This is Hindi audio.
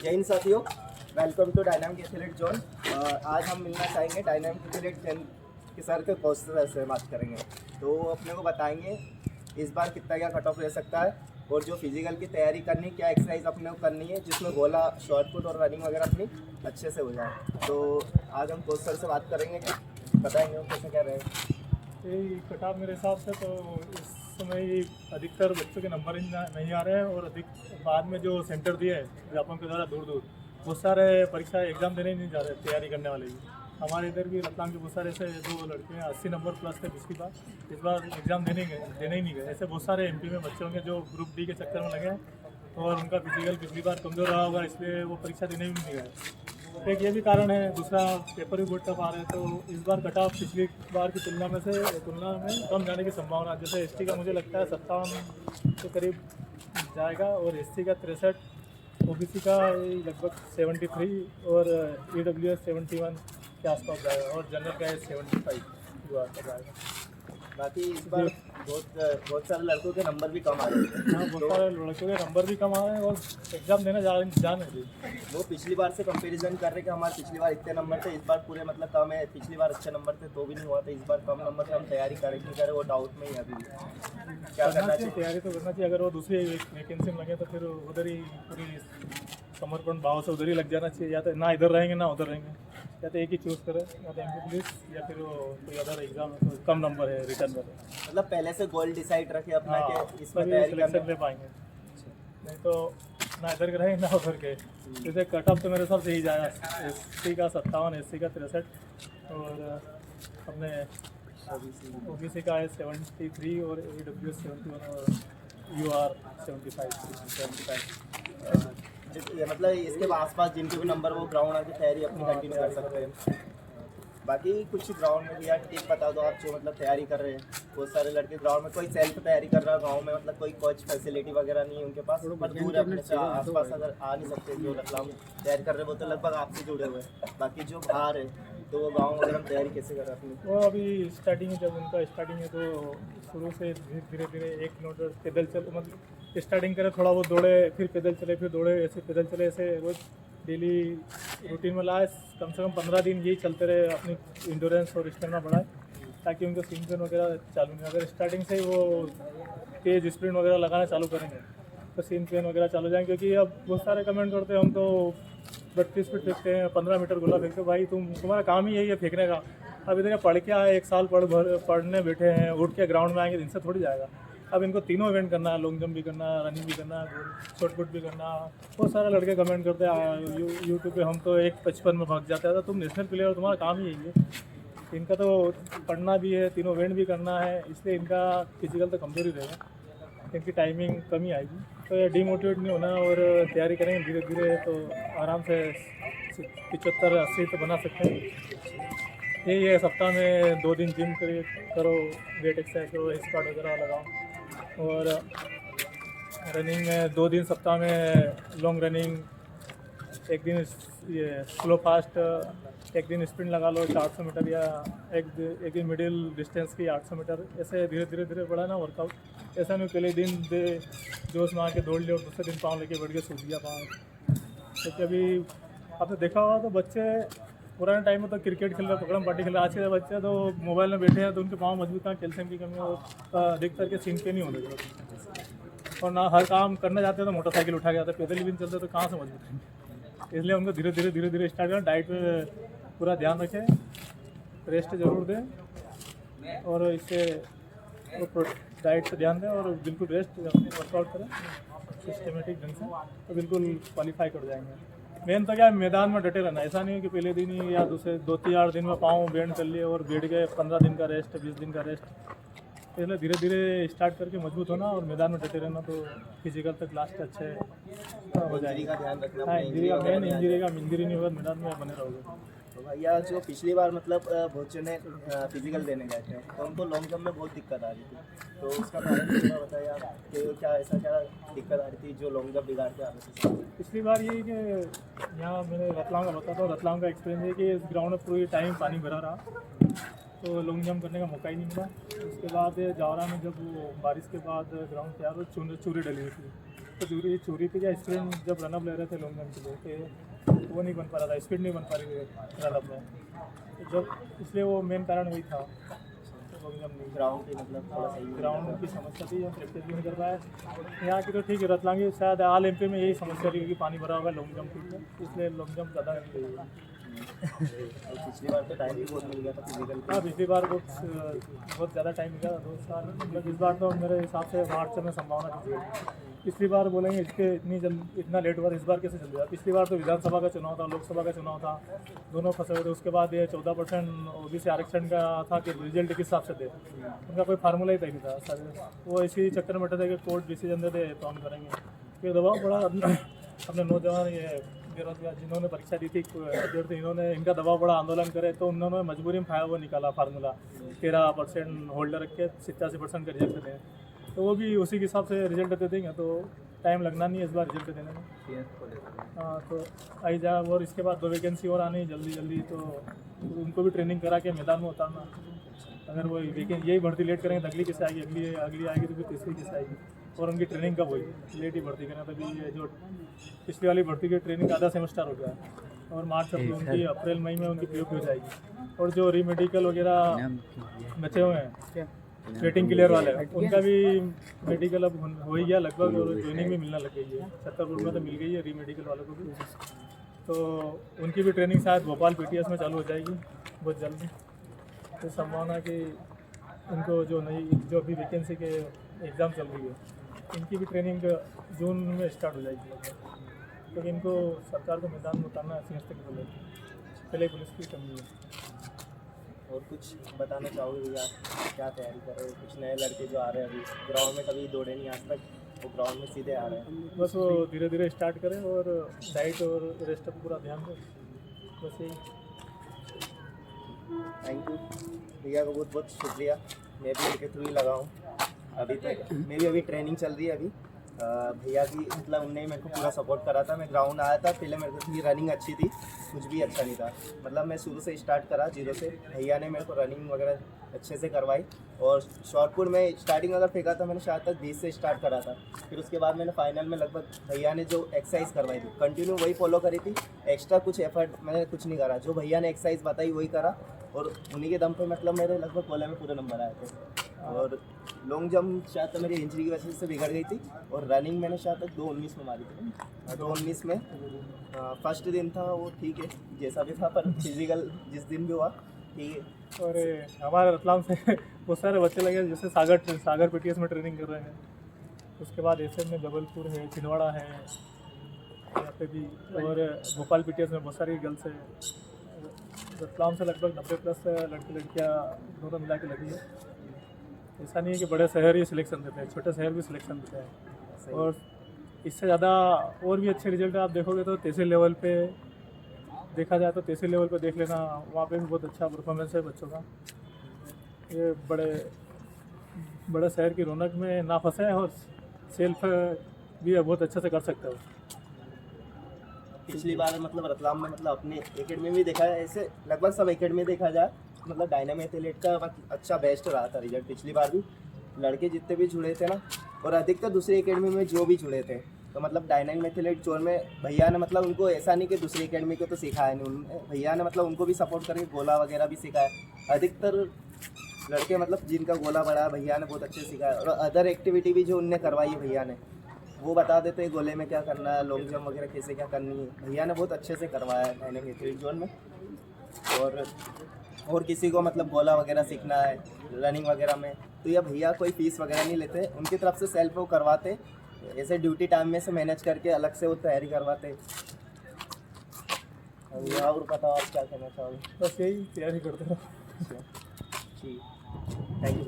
जय हिंद साथियों, welcome to dynamic athlete zone. आज हम मिलना चाहेंगे डायनामिक एथलीट के सर के कोच से बात करेंगे। तो वो अपने को बताएंगे इस बार कितना क्या कट ऑफ रह सकता है और जो फिजिकल की तैयारी करनी, क्या एक्सरसाइज अपने को करनी है जिसमें गोला शॉर्टपुट और रनिंग वगैरह अपनी अच्छे से हो जाए। तो आज हम कोच सर से बात करेंगे, बताएंगे वो कैसे क्या रहेगा। यही कट ऑफ मेरे हिसाब से तो इस समय ही अधिकतर बच्चों के नंबर ही नहीं आ रहे हैं और अधिक बाद में जो सेंटर दिए हैं जापान के द्वारा दूर दूर बहुत सारे परीक्षा एग्ज़ाम देने ही नहीं जा रहे, तैयारी करने वाले भी। हमारे इधर भी रतलाम के बहुत सारे ऐसे जो लड़के हैं 80 नंबर प्लस थे पिछली बार, इस बार एग्ज़ाम देने ही नहीं गए। ऐसे बहुत सारे एमपी में बच्चे होंगे जो ग्रुप डी के चक्कर में लगे हैं और उनका फिजिकल पिछली बार कमज़ोर रहा होगा, इसलिए वो परीक्षा देने भी नहीं गए। एक ये भी कारण है, दूसरा पेपर भी बहुत टफ आ रहे हैं, तो इस बार कट ऑफ पिछली बार की तुलना में कम जाने की संभावना। जैसे एसटी का मुझे लगता है 57 के करीब जाएगा और एससी का 63, ओबीसी का लगभग 73 और ईडब्ल्यूएस 71 के आसपास जाएगा और जनरल का 75 का जाएगा। बाकी इस बार बहुत सारे लड़कों के नंबर भी कम आ रहे हैं। हाँ, बहुत सारे लड़कों के नंबर भी कम आ रहे हैं और एग्ज़ाम देने जा रहे हैं। वो पिछली बार से कंपैरिजन कर रहे हैं कि हमारे पिछली बार इतने नंबर थे, इस बार पूरे मतलब कम है। पिछली बार अच्छे नंबर थे तो भी नहीं हुआ था, इस बार कम नंबर से हम तैयारी करें कि करें वो डाउट में ही है अभी भी। क्या करना चाहिए? तैयारी तो करना चाहिए। अगर वो दूसरी वैकेंसी में लगे तो फिर उधर ही पूरी समर्पण भाव से उधर ही लग जाना चाहिए। या तो ना इधर रहेंगे ना उधर रहेंगे, या तो एक ही चूज़ करें, या तो एमपी पुलिस या फिर वो कोई अदर एग्जाम है तो कम नंबर है रिटर्न में। मतलब पहले से गोल डिसाइड रखे अपना कि इसमें तैयारी तैयारी करने ले पाएंगे, नहीं तो ना इधर के रहेंगे ना उधर के। जैसे कट ऑफ तो मेरे हिसाब से ही जाएगा, एससी का 57, एससी का 63 और अपने ओबीसी का है 73 और ईडब्ल्यूएस 71 और यूआर 75। मतलब इसके आसपास जिनके भी नंबर वो ग्राउंड आके तैयारी अपनी कंटिन्यू कर सकते हैं। बाकी कुछ ग्राउंड में भी यार टिप बता दो आप जो मतलब तैयारी कर रहे हैं। बहुत सारे लड़के ग्राउंड में कोई सेल्फ तैयारी कर रहा है गांव में, मतलब कोई कोच फैसिलिटी वगैरह नहीं है उनके पास, पर दूर है अपने से आसपास अगर आ नहीं सकते जो रतलाम तैयारी कर रहे हैं वो तो लगभग आपसे जुड़े हुए हैं। बाकी जो बाहर है तो वो गाँव वगैरह में तैयारी कैसे कर रहे हैं अपनी? वो अभी स्टार्टिंग है, जब उनका स्टार्टिंग है तो शुरू से धीरे धीरे 1 किलोमीटर पैदल चल, मतलब स्टार्टिंग करे, थोड़ा बहुत दौड़े, फिर पैदल चले, फिर दौड़े, ऐसे पैदल चले, ऐसे रोज डेली रूटीन में लाए। कम से कम 15 दिन यही चलते रहे, अपनी इंडोरेंस और स्टेमिना बढ़ाए ताकि उनको सीन पेन वगैरह चालू नहीं। अगर स्टार्टिंग से ही वो तेज स्प्रिंट वगैरह लगाना चालू करेंगे तो सीन पेन वगैरह चालू हो जाएंगे। क्योंकि अब बहुत सारे कमेंट करते हैं हम तो 32 फीट फेंकते हैं, 15 मीटर गोला फेंकते, भाई तुम्हारा काम ही यही है फेंकने का। अब इधर पढ़ के आए, 1 साल पढ़ने बैठे हैं, उठ के ग्राउंड में आएंगे, इनसे थोड़ी जाएगा। अब इनको तीनों इवेंट करना है, लॉन्ग जंप भी करना है, रनिंग भी करना है, शॉर्टपुट भी करना है। बहुत सारे लड़के कमेंट करते हैं यूट्यूब पे, हम तो 1:55 में भाग जाते हैं। तो तुम नेशनल प्लेयर हो, तुम्हारा काम ही यही है। इनका तो पढ़ना भी है, तीनों इवेंट भी करना है, इसलिए इनका फिजिकल तो कमज़ोर ही रहेगा, इनकी टाइमिंग कमी आएगी। तो ये डीमोटिवेट नहीं होना और तैयारी करेंगे धीरे धीरे तो आराम से 75-80 तो बना सकते हैं। यही है, सप्ताह में 2 दिन जिम करो, वेट एक्सरसाइज करो, स्क्वाट वगैरह लगाओ और रनिंग में 2 दिन सप्ताह में लॉन्ग रनिंग, एक दिन ये स्लो फास्ट, एक दिन स्प्रिंट लगा लो 400 मीटर, या एक दिन मिडिल डिस्टेंस की 800 मीटर। ऐसे धीरे धीरे बढ़ाना वर्कआउट। ऐसा नहीं पहले दिन जोश मार के दौड़ लिया और दूसरे दिन पाँव लेके बढ़ के सूख गया पाँव। क्योंकि अभी आपने देखा होगा तो बच्चे पुराने टाइम में तो क्रिकेट खेल रहे, पकड़म पार्टी खेल रहे, आज के बच्चे तो मोबाइल में बैठे हैं तो उनके पाँव मजबूत हैं, कैल्शियम की कमी और अधिकतर के सीन पे नहीं होते। और ना हर काम करने जाते हैं तो मोटरसाइकिल उठा के जाते हैं, पैदल भी नहीं चलते तो कहाँ से मजबूत हैं। इसलिए उनको धीरे धीरे स्टार्ट करना। डाइट पे पूरा ध्यान रखें, रेस्ट ज़रूर दें और इससे डाइट पे ध्यान दें और बिल्कुल रेस्ट वर्कआउट करें सिस्टमेटिक ढंग से, तो बिल्कुल क्वालिफाई कर जाएंगे। मेन तो क्या है, मैदान में डटे रहना। ऐसा नहीं है कि पहले दिन ही या दूसरे 2-4 दिन में पाँव बेंड कर लिए और बैठ गए, 15 दिन का रेस्ट, 20 दिन का रेस्ट। इसलिए धीरे धीरे स्टार्ट करके मजबूत होना और मैदान में डटे रहना, तो फिजिकल तक लास्ट अच्छे हो जाएगा। ध्यान रखना। हाँ, इंजरी नहीं होगा, मैदान में बने रहोगे। तो भैया जो पिछली बार मतलब बहुत जने फिजिकल देने गए थे तो उनको लॉन्ग जंप में बहुत दिक्कत आ रही थी, तो उसका कारण थोड़ा बताइए आप कि क्या ऐसा क्या दिक्कत आ रही थी जो लॉन्ग जंप बिगाड़ के आ रहे थे? पिछली बार ये कि यहाँ मैंने रतलाम का बताता हूँ, रतलाम का एक्सपीरियंस है कि इस ग्राउंड में पूरी टाइम पानी भरा रहा तो लॉन्ग जंप करने का मौका ही नहीं मिला। उसके बाद जावरा में जब वो बारिश के बाद ग्राउंड तैयार हो, चूरे डली हुई थी तो चूरी पे क्या स्टूडेंट जब रनअप ले रहे थे लॉन्ग जंप के लिए तो वो नहीं बन पा रहा था, स्पीड नहीं बन पा रही थी रनअप में, तो जब इसलिए वो मेन कारण वही था लॉन्ग जंप नहीं। ग्राउंड की मतलब थोड़ा सही ग्राउंड की समस्या थी, हम प्रैक्टिस भी नहीं कर पाए। यहाँ की तो ठीक है, रतलांगी शायद ऑल एमपी में यही समस्या रही कि पानी भरा होगा लॉन्ग जंप में, इसलिए लॉन्ग जंप ज़्यादा नहीं रही है। और पिछली बार तो टाइम भी बहुत मिल गया था फिजिकल। हाँ, पिछली बार बहुत ज़्यादा टाइम मिला 2 साल, मतलब इस बार तो मेरे हिसाब से मार्च में संभावना दीजिए। पिछली बार बोलेंगे इसके इतना लेट हुआ, इस बार कैसे चल गया। पिछली बार तो विधानसभा का चुनाव था, लोकसभा का चुनाव था, दोनों फंसे हुए थे। उसके बाद ये 14% ओबीसी आरक्षण का था कि रिजल्ट किस हिसाब से दे, उनका कोई फार्मूला ही तय नहीं था सर। वो इसी चक्कर में बैठे थे कि कोर्ट डिसीजन दे दे तो हम करेंगे। फिर दबाव पड़ा अपने नौजवान ये बेरोजगार जिन्होंने परीक्षा दी थी अभ्यर्थी, इन्होंने इनका दबाव बड़ा आंदोलन करे तो उन्होंने मजबूरी में वो निकाला फार्मूला 13% होल्डर रख के 87% का रिजल्ट दें, तो वो भी उसी के हिसाब से रिजल्ट दे देंगे, तो टाइम लगना नहीं है इस बार रिजल्ट देने में। हाँ, तो आई जा। और इसके बाद 2 वैकेंसी और आनी जल्दी, तो उनको भी ट्रेनिंग करा के मैदान में उतारना। अगर वो यही भर्ती लेट करेंगे तो अगली कैसे आएगी, अगली आएगी तो फिर तीसरी कैसे आएगी। और उनकी ट्रेनिंग कब हुई, लेट ही भर्ती करें, तभी ये जो पिछली वाली भर्ती की ट्रेनिंग आधा सेमेस्टर हो गया और मार्च उनकी अप्रैल मई में उनकी पीओपी हो जाएगी। और जो रीमेडिकल वगैरह बचे हुए हैं वेटिंग क्लियर वाले, उनका भी मेडिकल अब हो ही गया लगभग, और ज्वाइनिंग भी मिलने लग गई है। छतरपुर में तो मिल गई है रीमेडिकल वालों को भी, तो उनकी भी ट्रेनिंग शायद भोपाल पीटीएस में चालू हो जाएगी बहुत जल्दी। तो संभावना कि उनको जो अभी वैकेंसी के एग्ज़ाम चल रही है, इनकी भी ट्रेनिंग जून में स्टार्ट हो जाएगी, क्योंकि इनको सरकार को मैदान में उतारना है समझते कि पहले पुलिस की कमी है। और कुछ बताना चाहोगे भैया, क्या तैयारी कर रहे हो? कुछ नए लड़के जो आ रहे हैं अभी ग्राउंड में कभी दौड़े नहीं आज तक, वो ग्राउंड में सीधे आ रहे हैं, बस वो धीरे धीरे स्टार्ट करें और डाइट और रेस्ट पर पूरा ध्यान दें, बस यही। थैंक यू भैया को बहुत बहुत शुक्रिया। मैं भी इनके थ्रू ही लगा हूँ अभी तक, मेरी अभी ट्रेनिंग चल रही है अभी। भैया की मतलब उनने ही मेरे को पूरा सपोर्ट करा था। मैं ग्राउंड आया था, पहले मेरे को थी रनिंग अच्छी थी, कुछ भी अच्छा नहीं था, मतलब मैं शुरू से स्टार्ट करा 0 से। भैया ने मेरे को रनिंग वगैरह अच्छे से करवाई, और शॉर्टपुट में स्टार्टिंग अगर फेंका था मैंने शायद तक 20 से स्टार्ट करा था। फिर उसके बाद मैंने फाइनल में लगभग भैया ने जो एक्सरसाइज करवाई थी कंटिन्यू वही फॉलो करी थी, एक्स्ट्रा कुछ एफर्ट मैंने कुछ नहीं करा। जो भैया ने एक्सरसाइज बताई वही करा, और उन्हीं के दम पे मतलब मेरे लगभग कोले में पूरे नंबर आए थे। और लॉन्ग जंप शायद तो मेरी इंजरी की वजह से बिगड़ गई थी, और रनिंग मैंने शायद तक 2:19 में मारी थी। 2:19 में फर्स्ट दिन था वो, ठीक है जैसा भी था, पर फिजिकल जिस दिन भी हुआ ठीक है। और हमारे रतलाम से बहुत सारे बच्चे लगे जैसे सागर पीटीएस में ट्रेनिंग कर रहे हैं, उसके बाद एसएम में जबलपुर है, छिंदवाड़ा है यहाँ पे भी, और भोपाल पीटीएस में बहुत सारी गर्ल्स है। रतलाम से लगभग 90+ लड़के लड़कियाँ दोनों मिला के लगी है। ऐसा नहीं है कि बड़े शहर ही सिलेक्शन देते हैं, छोटे शहर भी सिलेक्शन देते हैं। और इससे ज़्यादा और भी अच्छे रिजल्ट आप देखोगे तो तहसील लेवल पे देखा जाए तो तहसील लेवल पे देख लेना, वहाँ पे भी बहुत अच्छा परफॉर्मेंस है बच्चों का। ये बड़े शहर की रौनक में ना फंसे हैं, और सेल्फ भी बहुत अच्छे से कर सकते हो। पिछली बार मतलब रतलाम में मतलब अपने एकेडमी में देखा है, ऐसे लगभग सब एकेडमी देखा जाए मतलब डायनामिक एथलीट का अच्छा बेस्ट रहा था रिजल्ट पिछली बार भी। लड़के जितने भी जुड़े थे ना, और अधिकतर दूसरी एकेडमी में जो भी जुड़े थे, तो मतलब डायनामिक एथलीट जोन में भैया ने मतलब उनको ऐसा नहीं कि दूसरी एकेडमी को तो सिखाया नहीं, उन्होंने भैया ने मतलब उनको भी सपोर्ट करके गोला वगैरह भी सिखाया। अधिकतर लड़के मतलब जिनका गोला बढ़ा भैया ने बहुत अच्छे सिखाया, और अदर एक्टिविटी भी जो उनने करवाई है भैया ने, वो बता देते हैं गोले में क्या करना है, लॉन्ग जंप वगैरह कैसे क्या करनी है, भैया ने बहुत अच्छे से करवाया है डायनामिक एथलीट जोन में। और किसी को मतलब गोला वगैरह सीखना है रनिंग वगैरह में, तो ये भैया कोई फीस वगैरह नहीं लेते, उनकी तरफ से सेल्फ वो करवाते, ऐसे ड्यूटी टाइम में से मैनेज करके अलग से वो तैयारी करवाते। और बताओ आप क्या कहना चाहोगे? बस यही तैयारी करते रहो। ठीक, थैंक यू।